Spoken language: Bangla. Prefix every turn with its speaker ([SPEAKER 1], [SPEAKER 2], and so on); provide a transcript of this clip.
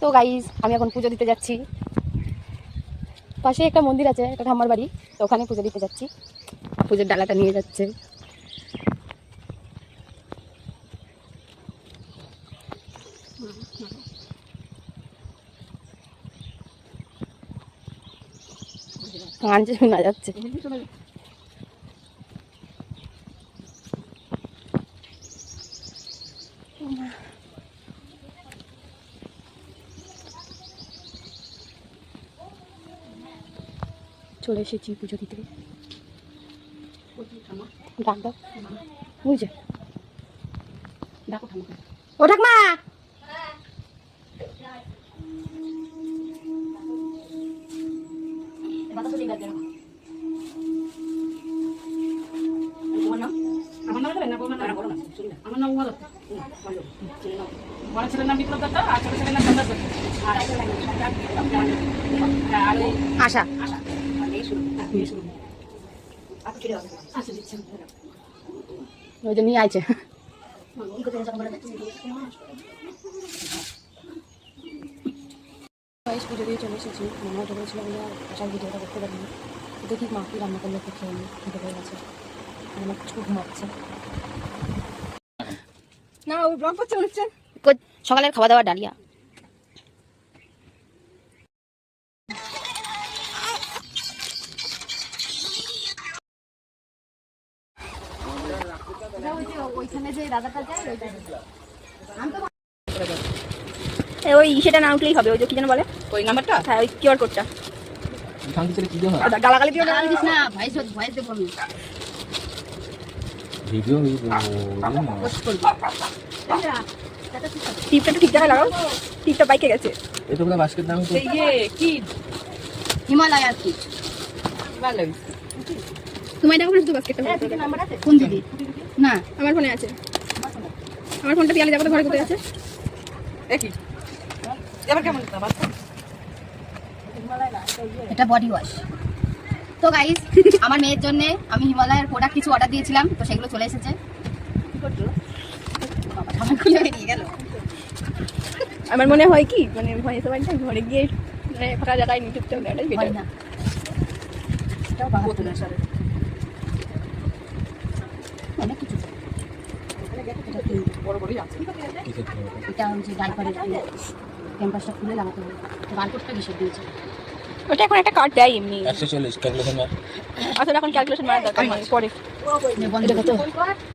[SPEAKER 1] তো গাইজ আমি এখন পুজো দিতে যাচ্ছি। পাশে একটা মন্দির আছে, একটা ঠাম্মার বাড়ি, তো ওখানে পুজো দিতে যাচ্ছি। পুজোর ডালাটা নিয়ে যাচ্ছে। গান শোনা যাচ্ছে। চলে এসেছি পুজো দিতে। ডাক দাও, বুঝে ও ঠাকমা।
[SPEAKER 2] বড় ছেলের নাম বিপ্লব দত্ত আর ছোট ছেলের নাম চন্দন দত্ত।
[SPEAKER 1] আশা ওই যে নিয়ে আইছে। পুজো দিয়ে চলে এসেছি। মনে হয় বলেছিল আমি আর আসার ভিডিওটা করতে পারিনি। দেখি মা কি রান্না করলে খেয়ে আমি খেতে পেয়ে গেছে। আমার কিছু ঘুমাচ্ছে না, ও ব্লগ করছে মনে হচ্ছে। সকালের খাওয়া দাওয়া ডালিয়া। ওই সেটা না উঠলেই হবে। ওই যে কি যেন বলে
[SPEAKER 2] ওই নাম্বারটা,
[SPEAKER 1] হ্যাঁ ওই কিউআর কোডটা। গালাগালি দিও না, ভয়েস দেবো আমি।
[SPEAKER 3] ভিডিও
[SPEAKER 1] টিপটা ঠিক জায়গায় লাগাও। টিপটা বাইকে গেছে।
[SPEAKER 3] এটা পুরো বাস্কেট দাম তো
[SPEAKER 2] ইয়ে কি
[SPEAKER 1] হিমালয় আর কি
[SPEAKER 2] ভালো
[SPEAKER 1] তোমায় দেখো না শুধু বাস্কেটটা। কোন দিদি? না আমার ফোনে আছে। আমার ফোনটা পিয়ালে যাবো তো ঘরে কোথায় আছে?
[SPEAKER 2] দেখি এবার কেমন
[SPEAKER 1] এটা বডি ওয়াশ। তো গাইস আমার মেয়ের জন্য আমি হিমালয়ের প্রোডাক্ট কিছু অর্ডার দিয়েছিলাম, তো সেগুলো চলে এসেছে। আমার মনে হয় কি মানে ভয়েস ওভারটা ঘরে গিয়ে মানে ফাঁকা জায়গায় নিয়ে ঢুকতে হবে, এটাই বেটার না। এটাও বাহাদুরের সাথে অনেক কিছু
[SPEAKER 2] বড় বড়ই আছে।
[SPEAKER 1] এটা হচ্ছে ডাইপারের ক্যাম্পাসটা খুলে লাগাতে হবে। বারকোডটা কিসের দিয়েছে? ওটা এখন একটা কার্ড দেয় এমনি।
[SPEAKER 3] 140 ক্যালকুলেশন মার।
[SPEAKER 1] আসলে এখন ক্যালকুলেশন মারার দরকার নেই, পরে